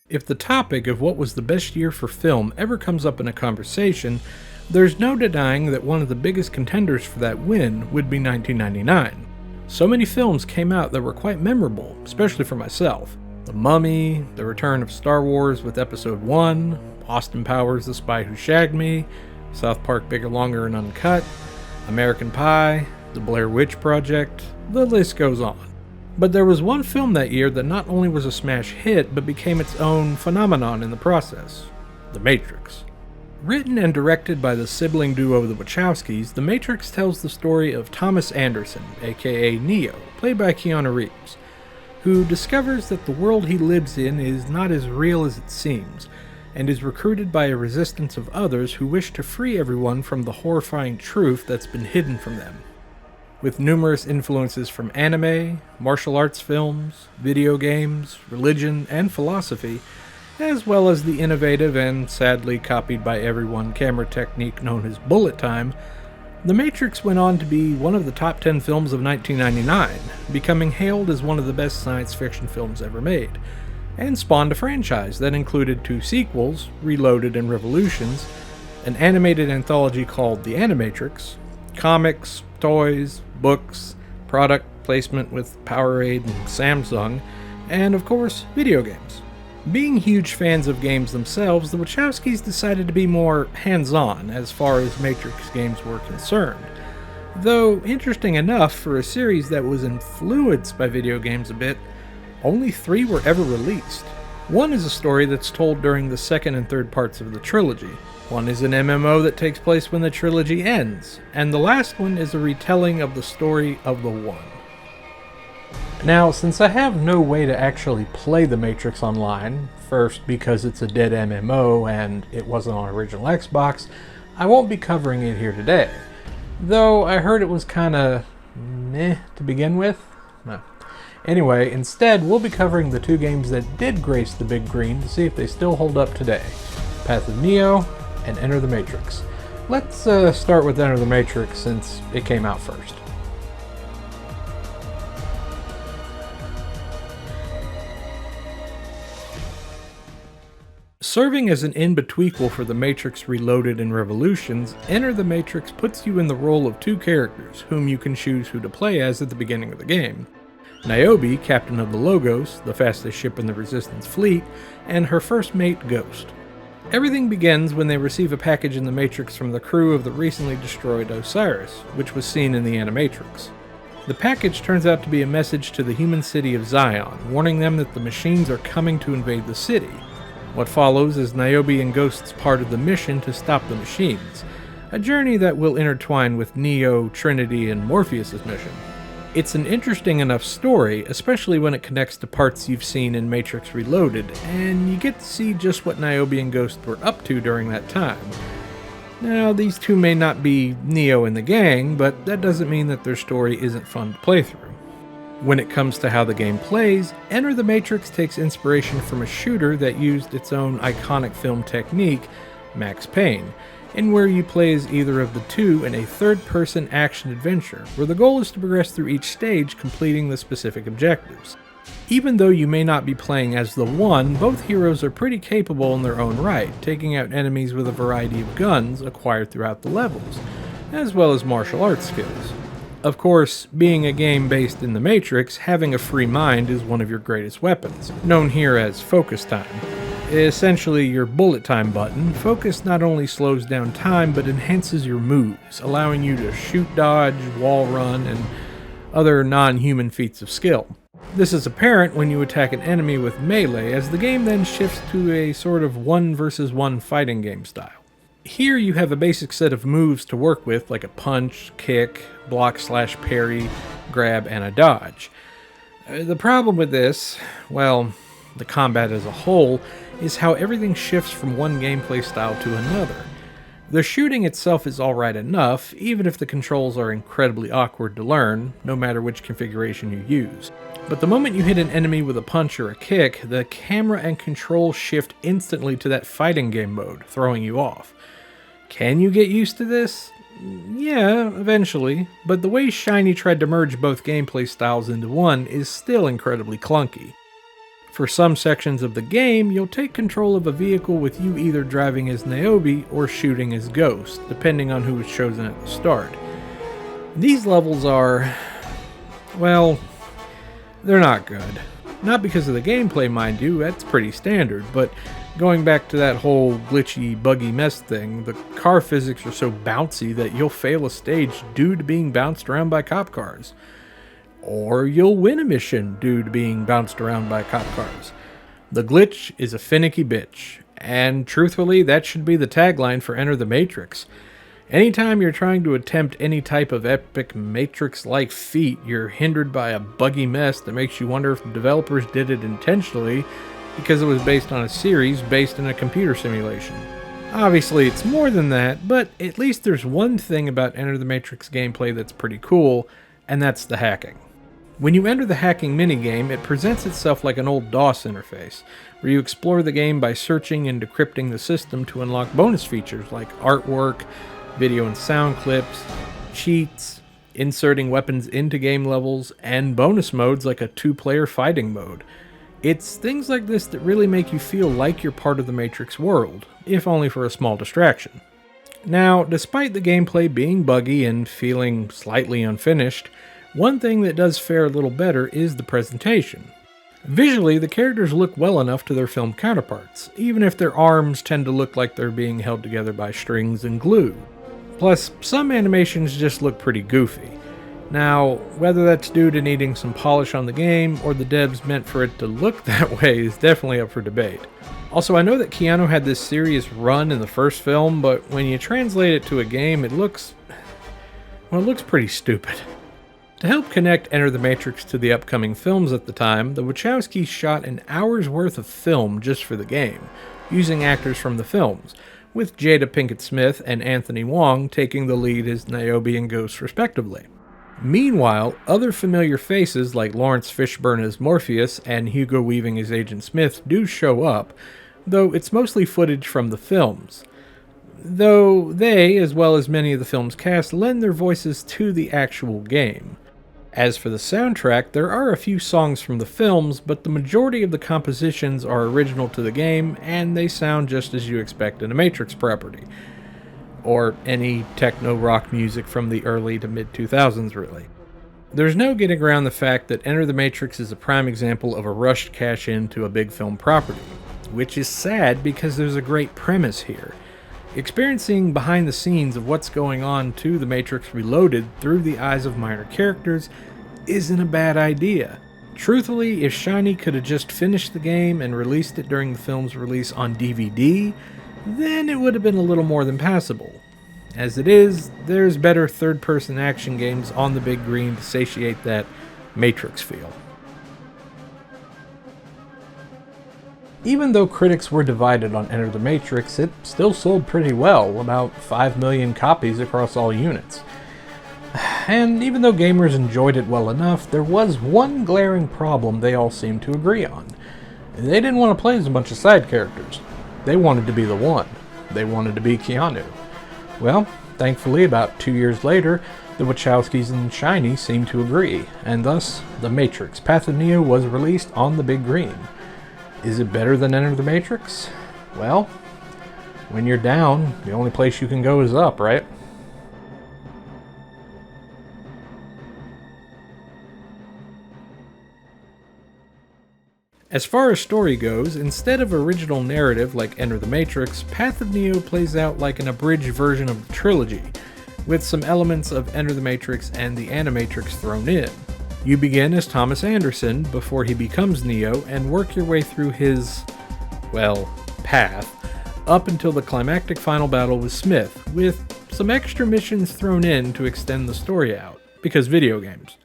If the topic of what was the best year for film ever comes up in a conversation, there's no denying that one of the biggest contenders for that win would be 1999. So many films came out that were quite memorable, especially for myself. The Mummy, The Return of Star Wars with Episode 1, Austin Powers' The Spy Who Shagged Me, South Park Bigger, Longer, and Uncut, American Pie, The Blair Witch Project, the list goes on. But there was one film that year that not only was a smash hit, but became its own phenomenon in the process: The Matrix. Written and directed by the sibling duo the Wachowskis, The Matrix tells the story of Thomas Anderson, aka Neo, played by Keanu Reeves, who discovers that the world he lives in is not as real as it seems, and is recruited by a resistance of others who wish to free everyone from the horrifying truth that's been hidden from them. With numerous influences from anime, martial arts films, video games, religion, and philosophy, as well as the innovative and sadly copied by everyone camera technique known as bullet time, The Matrix went on to be one of the top 10 films of 1999, becoming hailed as one of the best science fiction films ever made, and spawned a franchise that included 2 sequels, Reloaded and Revolutions, an animated anthology called The Animatrix, comics, toys, books, product placement with Powerade and Samsung, and of course, video games. Being huge fans of games themselves, the Wachowskis decided to be more hands-on as far as Matrix games were concerned. Though, interesting enough, for a series that was influenced by video games a bit, only 3 were ever released. One is a story that's told during the second and third parts of the trilogy. One is an MMO that takes place when the trilogy ends, and the last one is a retelling of the story of the One. Now, since I have no way to actually play The Matrix online, first because it's a dead MMO and it wasn't on original Xbox, I won't be covering it here today. Though I heard it was kinda meh to begin with. No. Anyway, instead we'll be covering the 2 games that did grace the big green to see if they still hold up today: Path of Neo and Enter the Matrix. Let's start with Enter the Matrix since it came out first. Serving as an in-betweequel for The Matrix Reloaded and Revolutions, Enter the Matrix puts you in the role of 2 characters, whom you can choose who to play as at the beginning of the game. Niobe, captain of the Logos, the fastest ship in the Resistance fleet, and her first mate, Ghost. Everything begins when they receive a package in the Matrix from the crew of the recently destroyed Osiris, which was seen in the Animatrix. The package turns out to be a message to the human city of Zion, warning them that the machines are coming to invade the city. What follows is Niobe and Ghost's part of the mission to stop the machines, a journey that will intertwine with Neo, Trinity, and Morpheus' mission. It's an interesting enough story, especially when it connects to parts you've seen in Matrix Reloaded, and you get to see just what Niobe and Ghost were up to during that time. Now, these 2 may not be Neo and the gang, but that doesn't mean that their story isn't fun to play through. When it comes to how the game plays, Enter the Matrix takes inspiration from a shooter that used its own iconic film technique, Max Payne, in where you play as either of the 2 in a third-person action-adventure, where the goal is to progress through each stage, completing the specific objectives. Even though you may not be playing as the One, both heroes are pretty capable in their own right, taking out enemies with a variety of guns acquired throughout the levels, as well as martial arts skills. Of course, being a game based in the Matrix, having a free mind is one of your greatest weapons, known here as focus time. Essentially your bullet time button. Focus not only slows down time, but enhances your moves, allowing you to shoot dodge, wall run, and other non-human feats of skill. This is apparent when you attack an enemy with melee, as the game then shifts to a sort of 1 versus 1 fighting game style. Here you have a basic set of moves to work with, like a punch, kick, block/parry, grab, and a dodge. The problem with this, well, the combat as a whole, is how everything shifts from one gameplay style to another. The shooting itself is alright enough, even if the controls are incredibly awkward to learn, no matter which configuration you use. But the moment you hit an enemy with a punch or a kick, the camera and controls shift instantly to that fighting game mode, throwing you off. Can you get used to this? Yeah, eventually, but the way Shiny tried to merge both gameplay styles into one is still incredibly clunky. For some sections of the game, you'll take control of a vehicle with you either driving as Niobe or shooting as Ghost, depending on who was chosen at the start. These levels are, well, they're not good. Not because of the gameplay, mind you, that's pretty standard, but going back to that whole glitchy, buggy mess thing, the car physics are so bouncy that you'll fail a stage due to being bounced around by cop cars. Or you'll win a mission due to being bounced around by cop cars. The glitch is a finicky bitch, and truthfully, that should be the tagline for Enter the Matrix. Anytime you're trying to attempt any type of epic Matrix-like feat, you're hindered by a buggy mess that makes you wonder if the developers did it intentionally because it was based on a series based in a computer simulation. Obviously, it's more than that, but at least there's one thing about Enter the Matrix gameplay that's pretty cool, and that's the hacking. When you enter the hacking minigame, it presents itself like an old DOS interface, where you explore the game by searching and decrypting the system to unlock bonus features like artwork, video and sound clips, cheats, inserting weapons into game levels, and bonus modes like a 2-player fighting mode. It's things like this that really make you feel like you're part of the Matrix world, if only for a small distraction. Now, despite the gameplay being buggy and feeling slightly unfinished, one thing that does fare a little better is the presentation. Visually, the characters look well enough to their film counterparts, even if their arms tend to look like they're being held together by strings and glue. Plus, some animations just look pretty goofy. Now, whether that's due to needing some polish on the game, or the devs meant for it to look that way is definitely up for debate. Also, I know that Keanu had this serious run in the first film, but when you translate it to a game, it looks pretty stupid. To help connect Enter the Matrix to the upcoming films at the time, the Wachowskis shot an hour's worth of film just for the game, using actors from the films, with Jada Pinkett Smith and Anthony Wong taking the lead as Niobe and Ghost respectively. Meanwhile, other familiar faces like Lawrence Fishburne as Morpheus and Hugo Weaving as Agent Smith do show up, though it's mostly footage from the films. Though they, as well as many of the film's cast, lend their voices to the actual game. As for the soundtrack, there are a few songs from the films, but the majority of the compositions are original to the game, and they sound just as you expect in a Matrix property. Or any techno-rock music from the early to mid-2000s, really. There's no getting around the fact that Enter the Matrix is a prime example of a rushed cash-in to a big film property, which is sad because there's a great premise here. Experiencing behind the scenes of what's going on to The Matrix Reloaded through the eyes of minor characters isn't a bad idea. Truthfully, if Shiny could have just finished the game and released it during the film's release on DVD, then it would have been a little more than passable. As it is, there's better third-person action games on the big screen to satiate that Matrix feel. Even though critics were divided on Enter the Matrix, it still sold pretty well, about 5 million copies across all units. And even though gamers enjoyed it well enough, there was one glaring problem they all seemed to agree on. They didn't want to play as a bunch of side characters. They wanted to be the one. They wanted to be Keanu. Well, thankfully, about 2 years later, the Wachowskis and Shiny seemed to agree, and thus, The Matrix: Path of Neo was released on the big screen. Is it better than Enter the Matrix? Well, when you're down, the only place you can go is up, right? As far as story goes, instead of original narrative like Enter the Matrix, Path of Neo plays out like an abridged version of the trilogy, with some elements of Enter the Matrix and the Animatrix thrown in. You begin as Thomas Anderson before he becomes Neo and work your way through his, path, up until the climactic final battle with Smith, with some extra missions thrown in to extend the story out, because video games.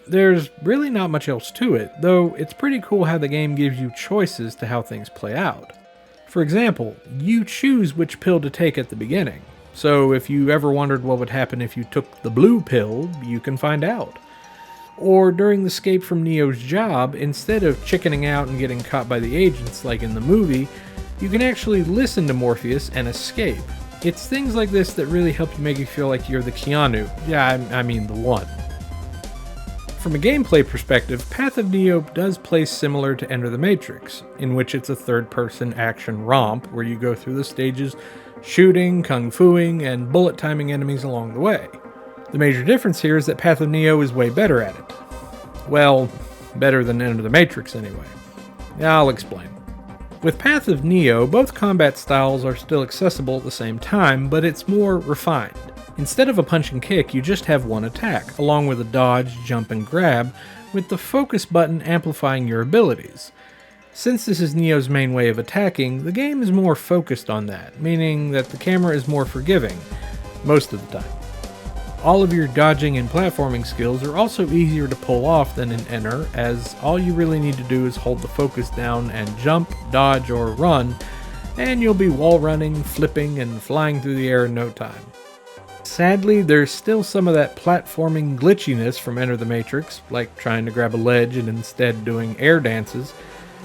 There's really not much else to it, though it's pretty cool how the game gives you choices to how things play out. For example, you choose which pill to take at the beginning, so if you ever wondered what would happen if you took the blue pill, you can find out. Or during the escape from Neo's job, instead of chickening out and getting caught by the agents like in the movie, you can actually listen to Morpheus and escape. It's things like this that really help you make you feel like you're the Keanu, I mean the one. From a gameplay perspective, Path of Neo does play similar to Enter the Matrix, in which it's a third-person action romp where you go through the stages shooting, kung-fuing, and bullet timing enemies along the way. The major difference here is that Path of Neo is way better at it. Well, better than Enter the Matrix anyway. I'll explain. With Path of Neo, both combat styles are still accessible at the same time, but it's more refined. Instead of a punch and kick, you just have one attack, along with a dodge, jump, and grab, with the focus button amplifying your abilities. Since this is Neo's main way of attacking, the game is more focused on that, meaning that the camera is more forgiving, most of the time. All of your dodging and platforming skills are also easier to pull off than in Enter, as all you really need to do is hold the focus down and jump, dodge, or run, and you'll be wall running, flipping, and flying through the air in no time. Sadly, there's still some of that platforming glitchiness from Enter the Matrix, like trying to grab a ledge and instead doing air dances.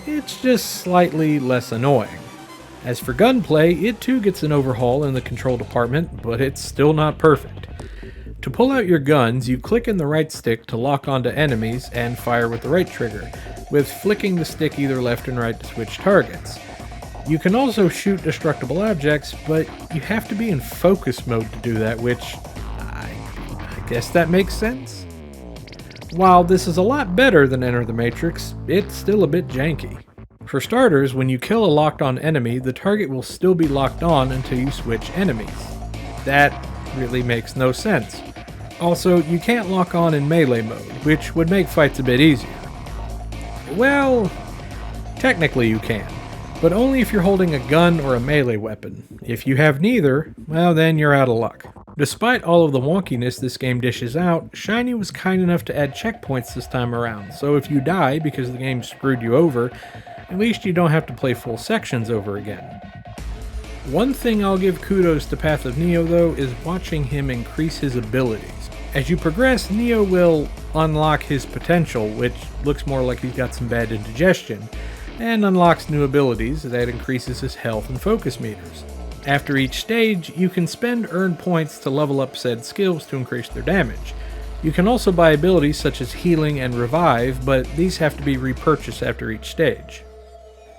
It's just slightly less annoying. As for gunplay, it too gets an overhaul in the control department, but it's still not perfect. To pull out your guns, you click in the right stick to lock onto enemies and fire with the right trigger, with flicking the stick either left and right to switch targets. You can also shoot destructible objects, but you have to be in focus mode to do that, which I guess that makes sense. While this is a lot better than Enter the Matrix, it's still a bit janky. For starters, when you kill a locked-on enemy, the target will still be locked on until you switch enemies. That really makes no sense. Also, you can't lock on in melee mode, which would make fights a bit easier. Well, technically you can, but only if you're holding a gun or a melee weapon. If you have neither, well then you're out of luck. Despite all of the wonkiness this game dishes out, Shiny was kind enough to add checkpoints this time around, so if you die because the game screwed you over, at least you don't have to play full sections over again. One thing I'll give kudos to Path of Neo though is watching him increase his abilities. As you progress, Neo will unlock his potential, which looks more like he's got some bad indigestion, and unlocks new abilities that increases his health and focus meters. After each stage, you can spend earned points to level up said skills to increase their damage. You can also buy abilities such as healing and revive, but these have to be repurchased after each stage.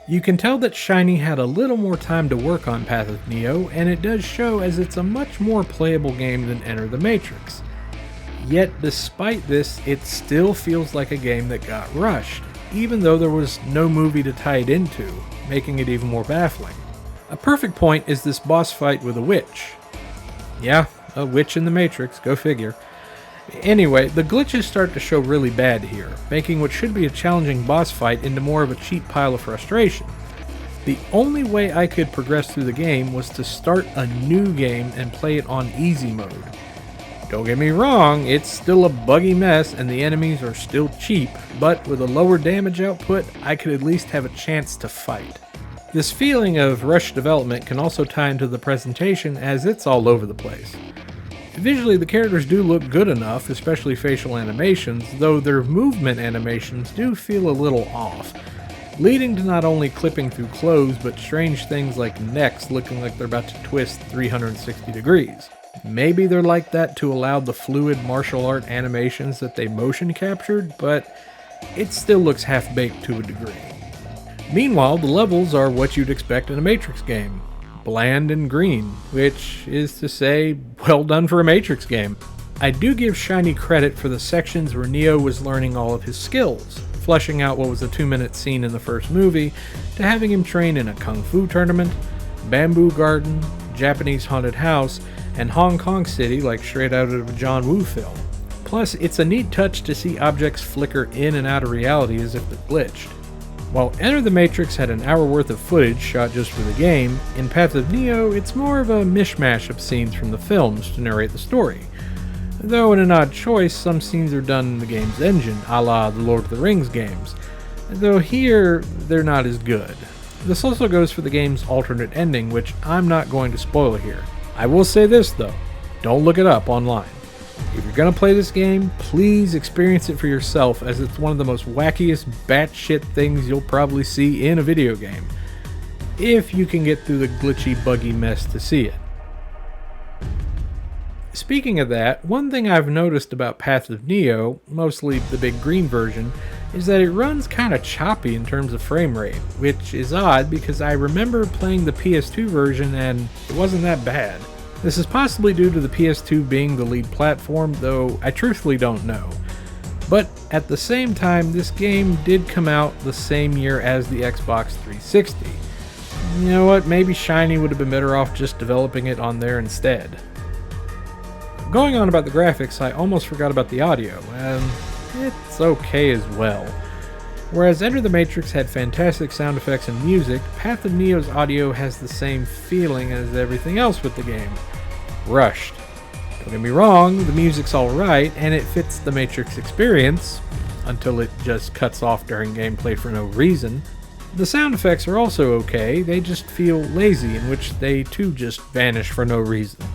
You can tell that Shiny had a little more time to work on Path of Neo, and it does show as it's a much more playable game than Enter the Matrix. Yet despite this, it still feels like a game that got rushed, even though there was no movie to tie it into, making it even more baffling. A perfect point is this boss fight with a witch. Yeah, a witch in the Matrix, go figure. Anyway, the glitches start to show really bad here, making what should be a challenging boss fight into more of a cheap pile of frustration. The only way I could progress through the game was to start a new game and play it on easy mode. Don't get me wrong, it's still a buggy mess and the enemies are still cheap, but with a lower damage output, I could at least have a chance to fight. This feeling of rushed development can also tie into the presentation as it's all over the place. Visually, the characters do look good enough, especially facial animations, though their movement animations do feel a little off, leading to not only clipping through clothes, but strange things like necks looking like they're about to twist 360 degrees. Maybe they're like that to allow the fluid martial art animations that they motion captured, but it still looks half-baked to a degree. Meanwhile, the levels are what you'd expect in a Matrix game. Bland and green, which is to say, well done for a Matrix game. I do give Shiny credit for the sections where Neo was learning all of his skills, fleshing out what was a 2-minute scene in the first movie, to having him train in a kung fu tournament, bamboo garden, Japanese haunted house, and Hong Kong City like straight out of a John Woo film. Plus, it's a neat touch to see objects flicker in and out of reality as if they're glitched. While Enter the Matrix had an hour worth of footage shot just for the game, in Path of Neo it's more of a mishmash of scenes from the films to narrate the story. Though in an odd choice, some scenes are done in the game's engine, a la the Lord of the Rings games, though here they're not as good. This also goes for the game's alternate ending, which I'm not going to spoil here. I will say this though, don't look it up online. If you're going to play this game, please experience it for yourself, as it's one of the most wackiest batshit things you'll probably see in a video game. If you can get through the glitchy, buggy mess to see it. Speaking of that, one thing I've noticed about Path of Neo, mostly the big green version, is that it runs kinda choppy in terms of frame rate, which is odd because I remember playing the PS2 version and it wasn't that bad. This is possibly due to the PS2 being the lead platform, though I truthfully don't know. But at the same time, this game did come out the same year as the Xbox 360. You know what, maybe Shiny would have been better off just developing it on there instead. Going on about the graphics, I almost forgot about the audio, and it's okay as well. Whereas Enter the Matrix had fantastic sound effects and music, Path of Neo's audio has the same feeling as everything else with the game. Rushed. Don't get me wrong, the music's alright, and it fits the Matrix experience, until it just cuts off during gameplay for no reason. The sound effects are also okay, they just feel lazy, in which they too just vanish for no reason.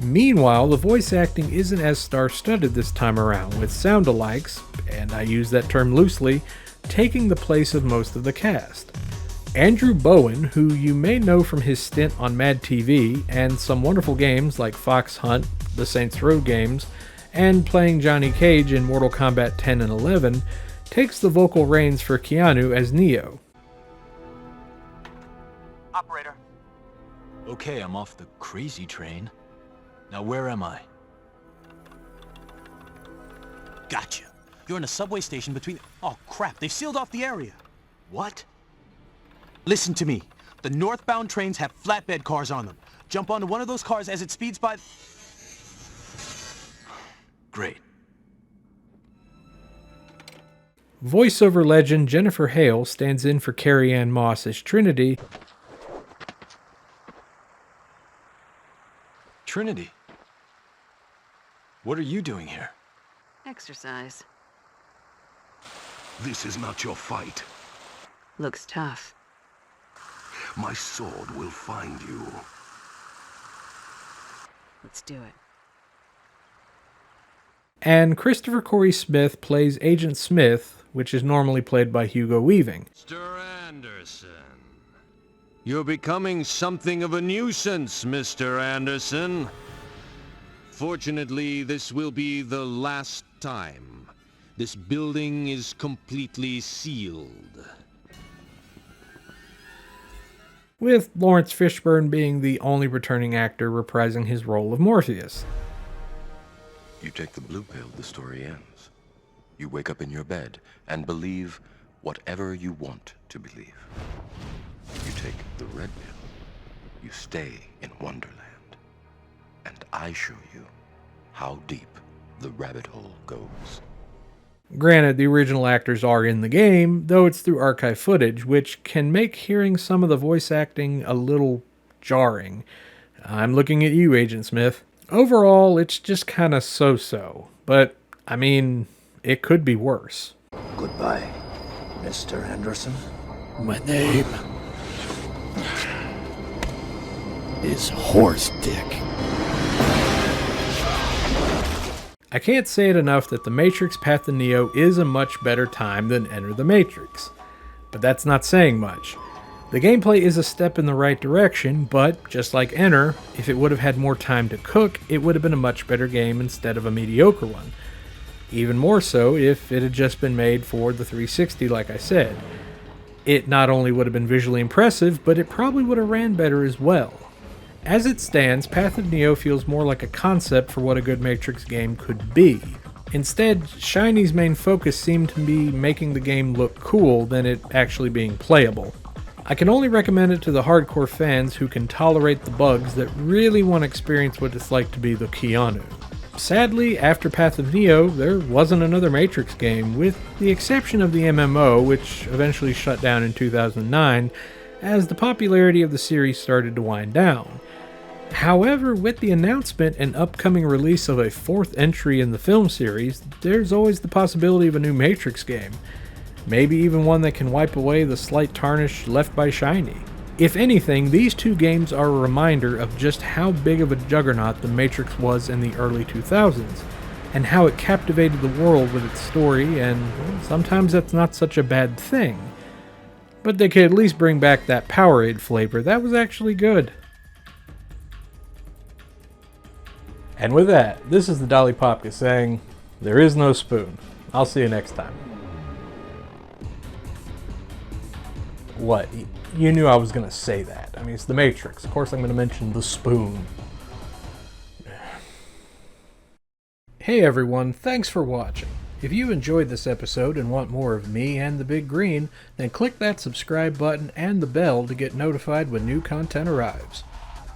Meanwhile, the voice acting isn't as star-studded this time around, with sound-alikes, and I use that term loosely, taking the place of most of the cast. Andrew Bowen, who you may know from his stint on Mad TV and some wonderful games like Fox Hunt, the Saints Row games, and playing Johnny Cage in Mortal Kombat 10 and 11, takes the vocal reins for Keanu as Neo. Operator. Okay, I'm off the crazy train. Now where am I? Gotcha. You're in a subway station between... Oh crap, they've sealed off the area. What? Listen to me. The northbound trains have flatbed cars on them. Jump onto one of those cars as it speeds by... Great. Voiceover legend Jennifer Hale stands in for Carrie Ann Moss as Trinity. Trinity? What are you doing here? Exercise. This is not your fight. Looks tough. My sword will find you. Let's do it. And Christopher Corey Smith plays Agent Smith, which is normally played by Hugo Weaving. Mr. Anderson. You're becoming something of a nuisance, Mr. Anderson. Fortunately, this will be the last time. This building is completely sealed. With Lawrence Fishburne being the only returning actor reprising his role of Morpheus. You take the blue pill, the story ends. You wake up in your bed and believe whatever you want to believe. You take the red pill, you stay in Wonderland. And I show you how deep the rabbit hole goes. Granted, the original actors are in the game, though it's through archive footage, which can make hearing some of the voice acting a little jarring. I'm looking at you, Agent Smith. Overall, it's just kinda so-so, but, I mean, it could be worse. Goodbye, Mr. Anderson. My name is Horse Dick. I can't say it enough that The Matrix Path to Neo is a much better time than Enter the Matrix. But that's not saying much. The gameplay is a step in the right direction, but just like Enter, if it would have had more time to cook, it would have been a much better game instead of a mediocre one. Even more so if it had just been made for the 360 like I said. It not only would have been visually impressive, but it probably would have ran better as well. As it stands, Path of Neo feels more like a concept for what a good Matrix game could be. Instead, Shiny's main focus seemed to be making the game look cool than it actually being playable. I can only recommend it to the hardcore fans who can tolerate the bugs that really want to experience what it's like to be the Keanu. Sadly, after Path of Neo, there wasn't another Matrix game, with the exception of the MMO, which eventually shut down in 2009, as the popularity of the series started to wind down. However, with the announcement and upcoming release of a fourth entry in the film series, there's always the possibility of a new Matrix game. Maybe even one that can wipe away the slight tarnish left by Shiny. If anything, these two games are a reminder of just how big of a juggernaut the Matrix was in the early 2000s, and how it captivated the world with its story, and well, sometimes that's not such a bad thing. But they could at least bring back that Powerade flavor, that was actually good. And with that, this is the Dali Popka saying, there is no spoon. I'll see you next time. What? You knew I was going to say that. I mean, it's the Matrix. Of course I'm going to mention the spoon. Hey everyone, thanks for watching. If you enjoyed this episode and want more of me and the Big Green, then click that subscribe button and the bell to get notified when new content arrives.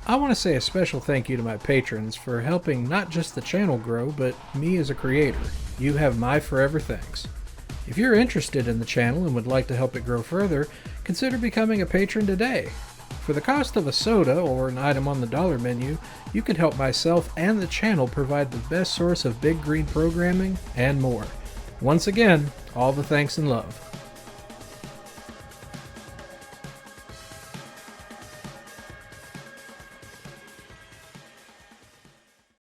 I want to say a special thank you to my patrons for helping not just the channel grow, but me as a creator. You have my forever thanks. If you're interested in the channel and would like to help it grow further, consider becoming a patron today. For the cost of a soda or an item on the dollar menu, you can help myself and the channel provide the best source of Big Green programming and more. Once again, all the thanks and love.